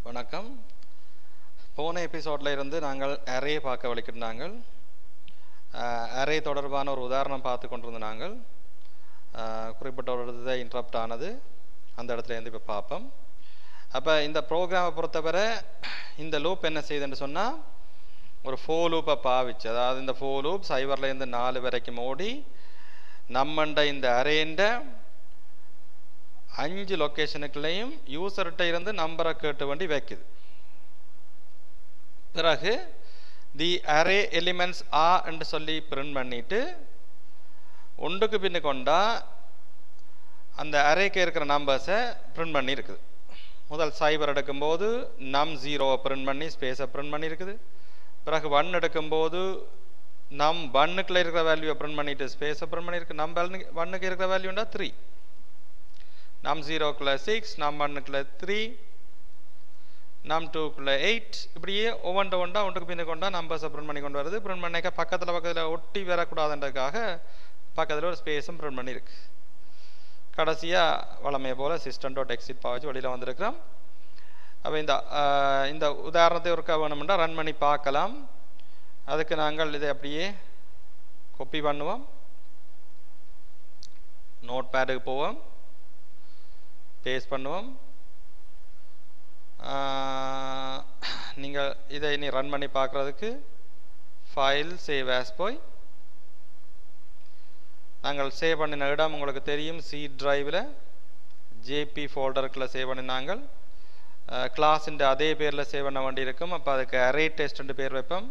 வணக்கம். போன எபிசோடில் இருந்து நாங்கள் அரே பார்க்க வலிக்கிட்டாங்க. அரே தொடர்பான ஒரு உதாரணம் பார்த்து கொண்டிருந்த நாங்கள் குறிப்பிட்ட ஒரு இடத்துல இன்ட்ரப்ட் ஆனது. அந்த இடத்துல இருந்து இப்போ பார்ப்போம். அப்போ இந்த ப்ரோக்ராமை பொறுத்தவரை இந்த லூப் என்ன செய்யுதுன்னு சொன்னால், ஒரு ஃபோர் லூப்பை பாவிச்சு, அதாவது இந்த ஃபோர் லூப் 0லேருந்து 4 வரைக்கும் ஓடி நம்மண்ட இந்த அரேண்ட 5 லொக்கேஷனுக்குள்ளேயும் யூசர்கிட்ட இருந்து நம்பரை கேட்டு வேண்டி வைக்குது. பிறகு தி அரே எலிமெண்ட்ஸ் ஆ என்று சொல்லி பிரிண்ட் பண்ணிட்டு ஒன்றுக்கு பின்னு கொண்டா அந்த அரேக்கு இருக்கிற நம்பர்ஸை பிரிண்ட் பண்ணி இருக்குது. முதல் 0 எடுக்கும்போது நம் 0 பிரிண்ட் பண்ணி ஸ்பேஸை பிரிண்ட் பண்ணியிருக்குது. பிறகு 1 எடுக்கும்போது நம் 1க்குள்ள இருக்கிற வேல்யூவை பிரிண்ட் பண்ணிட்டு ஸ்பேஸை பிரிண்ட் பண்ணியிருக்கு. நம் 1க்கு இருக்கிற வேல்யூண்டா 3, நம் 0க்குள்ள 6, நம் 1க்குள்ள 3, நம் 2க்குள்ள 8, இப்படியே ஒன்றுக்கு பின்ன கொண்டா நம்பர்ஸை பிரிண்ட் பண்ணி கொண்டு வருது. பிரிண்ட் பண்ணிக்க பக்கத்தில் ஒட்டி வரக்கூடாதுன்றதுக்காக பக்கத்தில் ஒரு ஸ்பேஸும் பிரிண்ட் பண்ணியிருக்கு. கடைசியாக வளமையை போல் system.exit பாவச்சு வெளியில் வந்திருக்கிறோம். அப்போ இந்த உதாரணத்தை ஒருக்கா வேணும்னா ரன் பண்ணி பார்க்கலாம். அதுக்கு நாங்கள் இதை அப்படியே காப்பி பண்ணுவோம், நோட் பேடுக்கு போவோம், பேஸ்ட் பண்ணுவோம். நீங்கள் இதை இனி ரன் பண்ணி பார்க்குறதுக்கு ஃபைல் சேவ் ஆஸ் போய் நாங்கள் சேவ் பண்ணின இடம் உங்களுக்கு தெரியும். சி டிரைவில் ஜேபி ஃபோல்டருக்குள்ளே சேவ் பண்ணினாங்க. கிளாஸின் அதே பேரில் சேவ் பண்ண வேண்டி இருக்கும். அப்போ அதுக்கு அரே டெஸ்ட் பேர் வைப்போம்.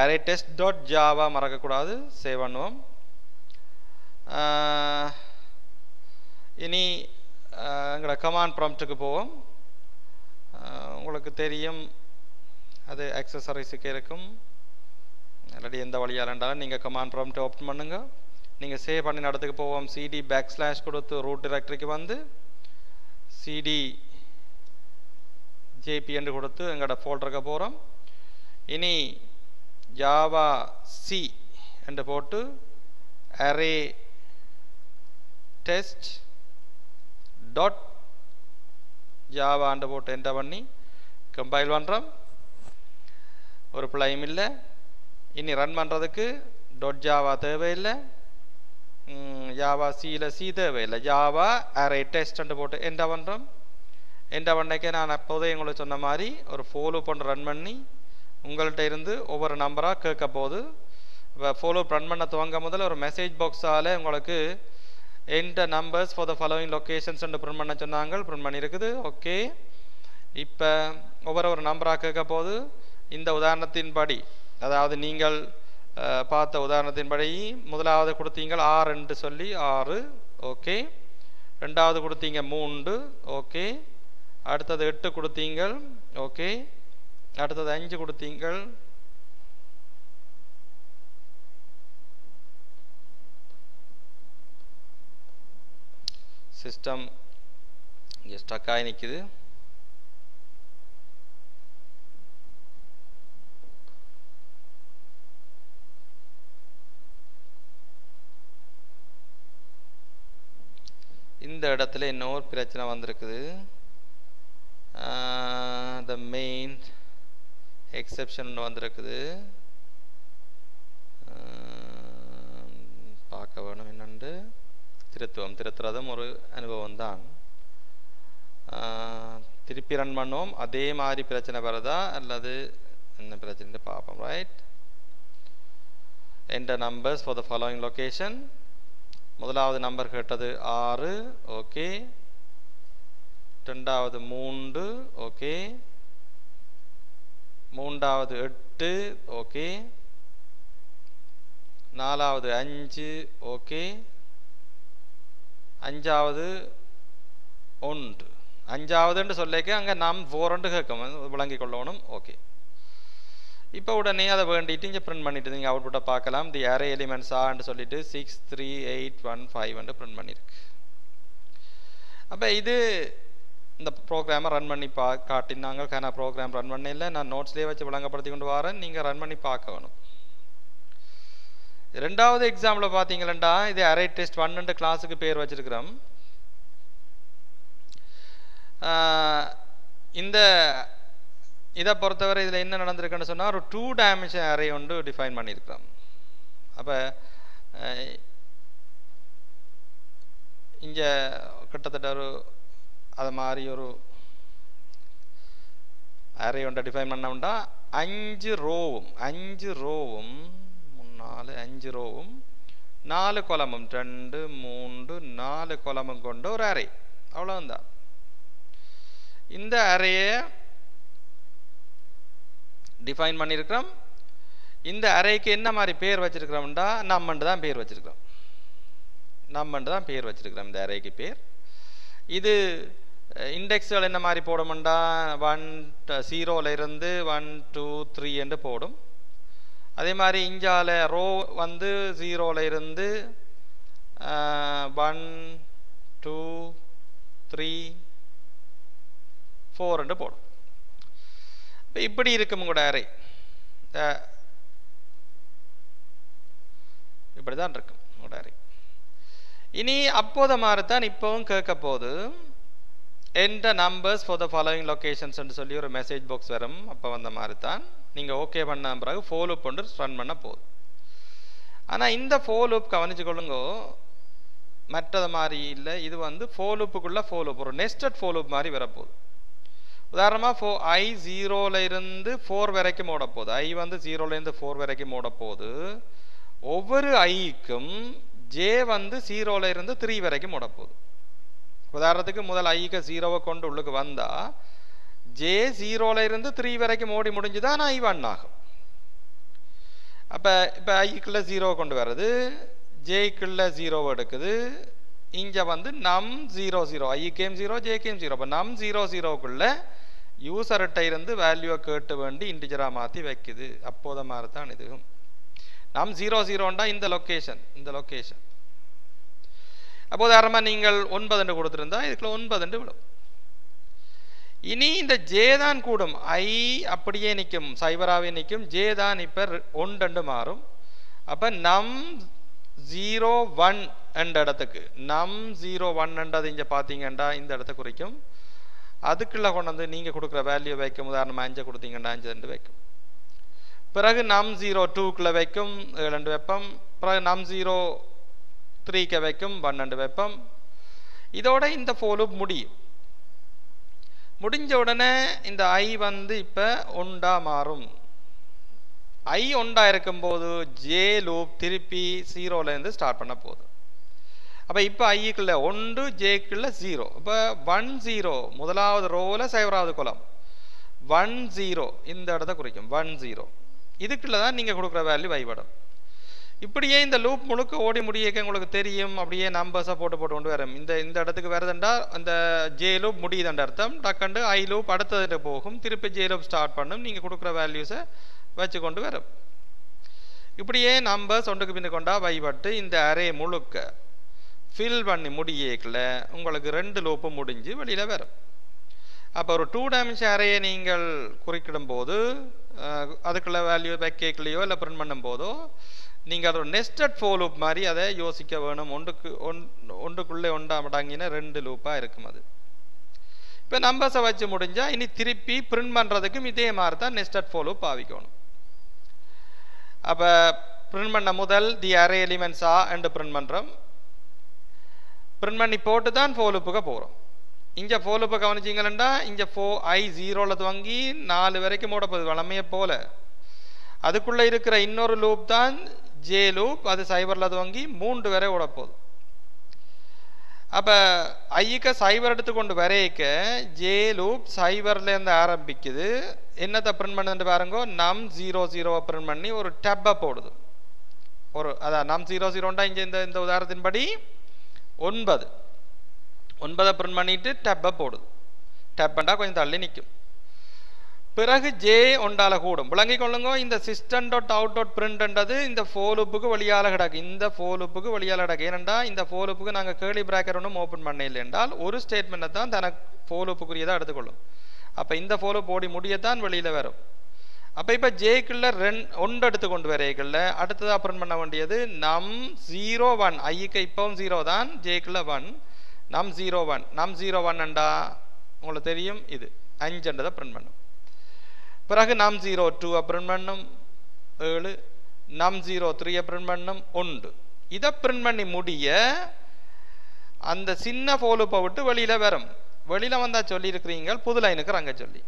அரே test.java மறக்கக்கூடாது, சேவ் பண்ணுவோம். இனி எங்களோட கமாண்ட் ப்ராம்ப்ட்டுக்கு போவோம். உங்களுக்கு தெரியும், அது அக்சசரிஸுக்கு இருக்கும். ஆல்ரெடி எந்த வழியாக இருந்தாலும் நீங்கள் கமாண்ட் ப்ராம்ப்ட்டை ஓப்பன் பண்ணுங்க. நீங்கள் சேவ் பண்ணி இடத்துக்கு போவோம். cd / கொடுத்து ரூட் டிரெக்டரிக்கு வந்து cd jp என்று கொடுத்து எங்களோட ஃபோல்டருக்கு போகிறோம். இனி ஜாவா சி என்று போட்டு அரே டெஸ்ட் டாட் ஜாவான்னு போட்டு என்டர் பண்ணி கம்பைல் பண்ணுறோம். ஒரு பிழையும் இல்லை. இனி ரன் பண்ணுறதுக்கு .java தேவையில்லை, ஜாவா சியில் சி தேவையில்லை. ஜாவா அரே டெஸ்ட்ன்னு போட்டு என்டர் பண்ணுறோம். என்டர் பண்ணக்க நான் அப்போதே உங்களுக்கு சொன்ன மாதிரி ஒரு ஃபோலோ பண்ண ரன் பண்ணி உங்கள்கிட்ட இருந்து ஒவ்வொரு நம்பராக கேட்க போகுது. இப்போ ஃபாலோ ரன் பண்ண துவங்க முதல்ல ஒரு மெசேஜ் பாக்ஸால் உங்களுக்கு enter numbers for the following locations print பண்ண சொன்னாங்க. பிரிண்ட் பண்ணியிருக்குது. ஓகே, இப்போ ஒவ்வொரு நம்பராக கேட்க போது இந்த உதாரணத்தின்படி, அதாவது நீங்கள் பார்த்த உதாரணத்தின்படி முதலாவது கொடுத்தீங்க 6 சொல்லி 6, ஓகே. ரெண்டாவது கொடுத்தீங்க 3, ஓகே. அடுத்தது 8 கொடுத்தீங்க, ஓகே. அடுத்தது 5 கொடுத்தீங்கள். சிஸ்டம் இங்கே ஸ்டக் ஆகி நிற்குது. இந்த இடத்துல இன்னொரு பிரச்சனை வந்திருக்குது. த மெயின் எக்ஸெப்ஷன் வந்திருக்குது. பார்க்க வேணும் என்னண்டு. திருத்துறதும் ஒரு அனுபவம் தான். திருப்பி ரன் பண்ணுவோம். அதே மாதிரி பிரச்சனை வருதா அல்லது என்ன பிரச்சனை பார்ப்போம். Right, enter numbers for the following location. முதலாவது நம்பர் கேட்டது 6, ஓகே. ரெண்டாவது 3, ஓகே. மூன்றாவது 8, ஓகே. நாலாவது 5, ஓகே. அஞ்சாவது 1. அஞ்சாவதுன்னு சொல்லிக்க அங்கே நாம் 4 கேட்கும், விளங்கி கொள்ளணும். ஓகே, இப்போ உடனே அதை வேண்டிட்டு இங்கே பிரிண்ட் பண்ணிட்டு நீங்கள் அவுட்புட்டை பார்க்கலாம். தி அரே எலிமெண்ட்ஸ் ஆன்னு சொல்லிட்டு 6, 3, 8, 1, 5 பிரிண்ட் பண்ணியிருக்கு. அப்போ இது இந்த ப்ரோக்ராமை ரன் பண்ணி காட்டினாங்க. நான் ப்ரோக்ராம் ரன் பண்ண இல்லை, நான் நோட்ஸ்லேயே வச்சு விளங்கப்படுத்தி கொண்டு வரேன். நீங்கள் ரன் பண்ணி பார்க்க வேணும். ரெண்டாவது எக்ஸாம்பிள் பார்த்தீங்களா, இது அரே டெஸ்ட் 1 கிளாஸுக்கு பேர் வச்சிருக்கிறோம். இந்த இதை பொறுத்தவரை இதில் என்ன நடந்திருக்குன்னு சொன்னால் ஒரு 2 டைமென்ஷன் அரே ஒன்று டிஃபைன் பண்ணியிருக்கிறோம். அப்போ இங்கே கிட்டத்தட்ட ஒரு அது மாதிரி ஒரு அரே ஒன்றை டிஃபைன் பண்ணோம்னா 5 ரோவும் 5 ரோவும் 4 கொலமும் 2 3 4 கொலமும் கொண்ட ஒரு அரே. அவ்வளோதான். இந்த அரேயை டிஃபைன் பண்ணியிருக்கிறோம். இந்த அரேக்கு என்ன மாதிரி பேர் வச்சிருக்கிறோம்டா நம்மண்டு தான் பேர் வச்சிருக்கிறோம். இந்த அரேக்கு பேர். இது இண்டெக்ஸ்கள் என்ன மாதிரி போடும்டா 0ல இருந்து 1 2 3 என்று போடும். அதே மாதிரி இஞ்சால ரோ வந்து 0ல இருந்து 1 2 3 4 என்று போடும். இப்படி இருக்கும் கூட அரே இப்படிதான் இருக்கும் கூட அரே. இனி அப்போத மாதிரி தான் இப்பவும் கேட்க போது enter numbers for the following locations என்று சொல்லி ஒரு மெசேஜ் பாக்ஸ் வரும். அப்போ வந்த மாதிரி தான் நீங்கள் ஓகே பண்ண பிறகு for loop ஒன்று ரன் பண்ண போகுது. ஆனால் இந்த for loop கவனிச்சு கொள்ளுங்க, மற்றது மாதிரி இல்லை. இது வந்து for loopக்குள்ள for loop ஒரு நெஸ்டட் for loop மாதிரி வரப்போகுது. உதாரணமாக i 0ல இருந்து 4 வரைக்கும் ஓட போகுது. i வந்து 0ல இருந்து 4 வரைக்கும் ஓட போகுது. ஒவ்வொரு iக்கும் j வந்து 0ல இருந்து 3 வரைக்கும் ஓட போகுது. உதாரணத்துக்கு முதல் ஐக்கு 0வை கொண்டு உள்ளுக்கு வந்தா j 0ல இருந்து 3 வரைக்கும் ஓடி முடிஞ்சுதான் i 1 ஆகும். அப்ப இப்ப ஐக்குள்ள 0 கொண்டு வர்றது, jக்குள்ள 0 எடுக்குது. இங்க வந்து num 0 0 ஐக்கும் 0 jக்கும் 0. அப்ப num 0 0க்குள்ள யூசர்கிட்ட இருந்து வேல்யூவை கேட்டு வேண்டி இன்டிஜரா மாத்தி வைக்குது. அப்போத மாதிரி தான் இதுவும். num 0 0ண்டா இந்த லொகேஷன் அப்போ உதாரணமாக நீங்கள் 9 என்று கொடுத்துருந்தா இதுக்குள்ள 9 என்று விடும். இனி இந்த ஜே தான் கூடும். ஐ அப்படியே நிற்கும், சைபராகவே நிற்கும். ஜே தான் இப்போ 1 மாறும். அப்போ நம் 0 1 என்ற இடத்துக்கு நம் 0 1 என்றது இங்கே பார்த்தீங்கன்னா இந்த இடத்த குறிக்கும். அதுக்குள்ளே கொண்டு வந்து நீங்கள் கொடுக்குற வேல்யூ வைக்கும். உதாரணமாக 5 கொடுத்தீங்கன்னா 5 2 வைக்கும். பிறகு நம் 0 2க்குள்ளே வைக்கும் 7 வைப்போம். பிறகு நம் 0 3க்கு வைக்கும் 12 வைப்போம். இதோட இந்த for loop முடியும். முடிஞ்ச உடனே இந்த ஐ வந்து இப்போ 1 மாறும். ஐ 1 இருக்கும்போது ஜே லூப் திருப்பி 0ல இருந்து ஸ்டார்ட் பண்ண போகுது. அப்போ இப்போ ஐக்குள்ள 1 ஜேக்குள்ள 0. இப்போ 1 0 முதலாவது ரோவில் 0வது கொலம் 1 0 இந்த இடத்த குறிக்கும் 1 0. இதுக்குள்ள தான் நீங்கள் கொடுக்குற வேல்யூ வைபடும். இப்படியே இந்த லூப் முழுக்க ஓடி முடியக்க உங்களுக்கு தெரியும். அப்படியே நம்பர்ஸை போட்டு கொண்டு வரும். இந்த இடத்துக்கு வருதுண்டா அந்த ஜே லூப் முடியுதுன்ற அர்த்தம். டக்கண்டு ஐ லூப் அடுத்தது போகும், திருப்பி ஜே லூப் ஸ்டார்ட் பண்ணும். நீங்கள் கொடுக்குற வேல்யூஸை வச்சு கொண்டு வரும். இப்படியே நம்பர்ஸ் ஒன்றுக்கு பின்ன கொண்டா வைபட்டு இந்த அரே முழுக்க ஃபில் பண்ணி முடியக்கல உங்களுக்கு 2 லூப்பும் முடிஞ்சு வெளியில் வரும். அப்போ ஒரு 2 டைமென்ஷன் அரேயை நீங்கள் குறிக்கிடும் போது அதுக்குள்ள வேல்யூ வைக்கலையோ இல்லை பிரிண்ட் பண்ணும் போதோ நீங்கள் ஒரு நெஸ்டட் for loop மாதிரி அதை யோசிக்க வேணும். ஒன்றுக்குள்ளே அடங்கின 2 லூப்பாக இருக்கும். அது இப்போ நம்பர்ஸை வச்சு முடிஞ்சால் இனி திருப்பி பிரிண்ட் பண்ணுறதுக்கும் இதே மாதிரி தான் நெஸ்டட் for loop ஆவிக்கணும். அப்போ பிரிண்ட் பண்ண முதல் தி அரே எலிமெண்ட்ஸ் என்று பிரிண்ட் பண்ணுறோம். பிரிண்ட் பண்ணி போட்டு தான் for loopக்கு போகிறோம். இங்கே for loop கவனிச்சிங்கன்னா இங்கே i 0ல துவங்கி 4 வரைக்கும் ஓட போகுது வளமையை போல. அதுக்குள்ளே இருக்கிற இன்னொரு லூப் தான் ஜே லூப். அது சைபரில் துவங்கி 3 வரை ஓட போகுது. அப்போ ஐக்கு சைபர் எடுத்துக்கொண்டு வரைக்க ஜே லூப் சைபர்லேருந்து ஆரம்பிக்குது. என்னத்தை பிரிண்ட் பண்ணுன்னு பாருங்க, நம் 0 0 பிரிண்ட் பண்ணி ஒரு டப்பை போடுது. அதான் நம் 0 0ண்டா இங்கே இந்த உதாரணத்தின்படி 9 பிரிண்ட் பண்ணிட்டு டப்பை போடுது. டப்பண்டா கொஞ்சம் தள்ளி நிற்கும். பிறகு ஜே 1 கூடும். விளங்கி கொள்ளுங்க, இந்த சிஸ்டம் டாட் அவுட் டாட் பிரிண்ட்ன்றது இந்த for loopக்கு வழியால் கிடக்கு. இந்த for loopக்கு வழியால் கிடக்கு. ஏனெண்டா இந்த for loopக்கு நாங்கள் கேர்லி பிராக்கெட் ஒன்றும் ஓப்பன் பண்ண இல்லை என்றால் ஒரு ஸ்டேட்மெண்ட்டை தான் தனக்கு for loopக்குரியதாக எடுத்துக்கொள்ளும். அப்போ இந்த for loop ஓடி முடியத்தான் வெளியில் வரும். அப்போ இப்போ ஜேக்குள்ள 1 எடுத்து கொண்டு வரைக்குள்ள அடுத்ததாக பிரிண்ட் பண்ண வேண்டியது நம் 0 1. ஐக்கு இப்போவும் 0 தான், ஜேக்குள்ள 1 நம் 0 1. நம் 0 1 என்றா உங்களுக்கு தெரியும் இது 5 பிரிண்ட் பண்ணும். பிறகு num02 பிரிண்ட் பண்ணும் 7, num03 பிரிண்ட் பண்ணும் 1. இதை பிரிண்ட் பண்ணி முடிய அந்த சின்ன ஃபாலோப்பை விட்டு வெளியில வரும். வெளியில வந்தா சொல்லி இருக்கிறீங்க புது லைனுக்கு ரங்க சொல்லி.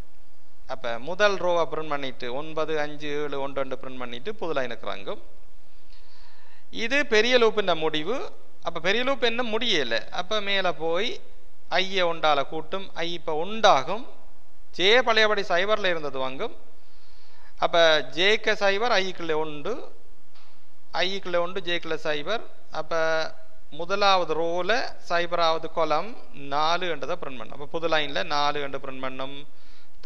அப்ப முதல் ரோவை பிரிண்ட் பண்ணிட்டு 9 5 7 1 2 பிரிண்ட் பண்ணிட்டு புது லைனுக்கு ரங்கும். இது பெரிய லூப்பின் முடிவு. அப்ப பெரிய லூப் என்ன முடியல. அப்ப மேல போய் ஐய ஒண்டால கூட்டும். ஐ இப்ப உண்டாகும். ஜே பழையபடி சைபர்ல இருந்தது வாங்கும். அப்ப ஜேக்கு சைபர் ஐக்குள்ள உண்டு, ஐக்குள்ள உண்டு, ஜேக்குள்ள சைபர். அப்ப முதலாவது ரோல சைபராவது கொலம் 4 என்றதை பிரிண்ட் பண்ணும். அப்ப புது லைன்ல 4 என்று பிரிண்ட் பண்ணும்.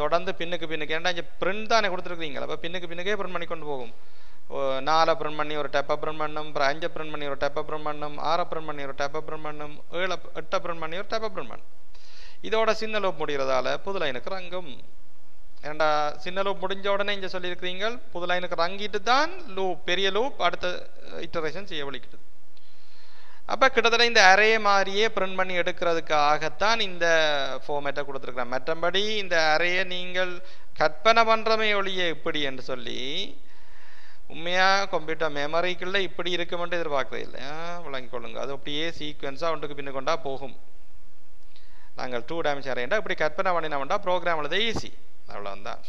தொடர்ந்து பின்னுக்கு ஏன்டா இங்க பிரிண்ட் தானே கொடுத்துருக்கீங்களா, அப்ப பின்னுக்கே பிரிண்ட் பண்ணி கொண்டு போகும். 4 பிரிண்ட் பண்ணி ஒரு டெப்பை பிரிண்ட் பண்ணும், அப்புறம் 5 பிரிண்ட் பண்ணி ஒரு டெப்பை பிரிண்ட் பண்ணும், 6 பிரிண்ட் பண்ணி ஒரு டெப்பை பிரிண்ட் பண்ணும், 7 8 பிரிண்ட் பண்ணி ஒரு டெப்பை பிரிண்ட் பண்ணும். இதோட சின்ன லூப் முடிகிறதால புது லைனுக்கு ரங்கும். ஏண்டா சின்ன லூப் முடிஞ்ச உடனே இங்க சொல்லியிருக்கிறீங்க புது லைனுக்கு ரங்கிட்டு தான் லூப் பெரிய லூப் அடுத்த இட்டரேஷன் செய்ய வலிக்குது. அப்ப கிட்டத்தட்ட இந்த அரே மாதிரியே பிரிண்ட் பண்ணி எடுக்கிறதுக்காகத்தான் இந்த ஃபார்மேட்டை கொடுத்துருக்குறேன். மற்றபடி இந்த அரேயை நீங்கள் கற்பனை பண்றமே ஒழிய இப்படி என்று சொல்லி உண்மையா கம்ப்யூட்டர் மெமரிக்குள்ள இப்படி இருக்குமென்று எதிர்பார்க்கறது இல்லை. விளங்கிக் கொள்ளுங்க. அது அப்படியே சீக்வன்ஸா ஒன்றுக்கு பின்னு கொண்டா போகும். நாங்கள் 2 டைமென்ஷன் அரேண்டா இப்படி கற்பனை பண்ணினோம்டா ப்ரோக்ராம் எழுத ஈஸி. அவ்வளவுதான்.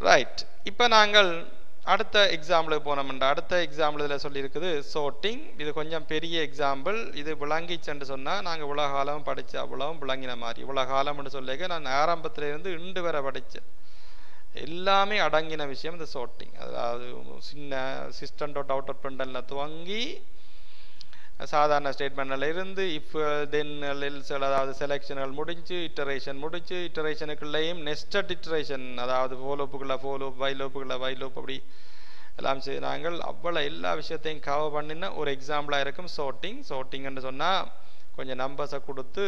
ரைட். இப்போ நாங்கள் அடுத்த எக்ஸாம்பிளுக்கு போனோம்டா. அடுத்த எக்ஸாம்பிள் இதில் சொல்லியிருக்குது சோர்ட்டிங். இது கொஞ்சம் பெரிய எக்ஸாம்பிள். இது விளங்கிச்சென்று சொன்னால் நாங்கள் இவ்வளோ காலம் படித்த அவ்வளவும் விளங்கின மாதிரி. இவ்வளோ காலம்னு சொல்லிக்க நான் ஆரம்பத்திலேருந்து இண்டு வரை படித்தேன். எல்லாமே அடங்கின விஷயம் இந்த சோர்ட்டிங். அதாவது சின்ன சிஸ்டம் டாட் அவுட் பிரிண்டனில் துவங்கி சாதாரண ஸ்டேட்மெண்ட்ல இருந்து இஃப் தென் எல்ஸ் அதாவது செலெக்ஷன்கள் முடிஞ்சு இட்டரேஷன் முடிஞ்சு இட்டரேஷனுக்குள்ளேயும் நெஸ்டட் இட்டரேஷன் அதாவது ஃபோலோப்புக்குள்ள ஃபோலோப் வைலோப்புக்குள்ள வைலோப் அப்படி எல்லாம் நாங்கள் அவ்வளோ எல்லா விஷயத்தையும் கவர் பண்ணின ஒரு எக்ஸாம்பிளாக இருக்கும் சோர்ட்டிங். சோர்ட்டிங்னு சொன்னால் கொஞ்சம் நம்பர்ஸை கொடுத்து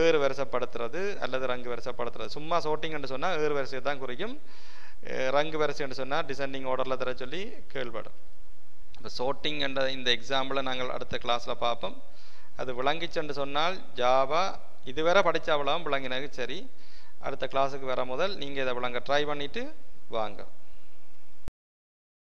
ஏறு வரிசைப்படுத்துறது அல்லது ரங்கு வரிசைப்படுத்துறது. சும்மா சோர்ட்டிங்னு சொன்னால் ஏறு வரிசையை தான் குறிக்கும். ரங்கு வரிசைன்னு சொன்னால் டிசெண்டிங் ஆர்டரில் தர சொல்லி கேள்விப்படும். இப்போ சோர்ட்டிங் என்ற இந்த எக்ஸாம்பிளை நாங்கள் அடுத்த கிளாஸில் பார்ப்போம். அது விளங்கிச்சென்று சொன்னால் ஜாவா இதுவரை படித்த அவ்வளோ விளங்கினது சரி. அடுத்த கிளாஸுக்கு வர முதல் நீங்கள் இதை விளங்க ட்ரை பண்ணிவிட்டு வாங்க.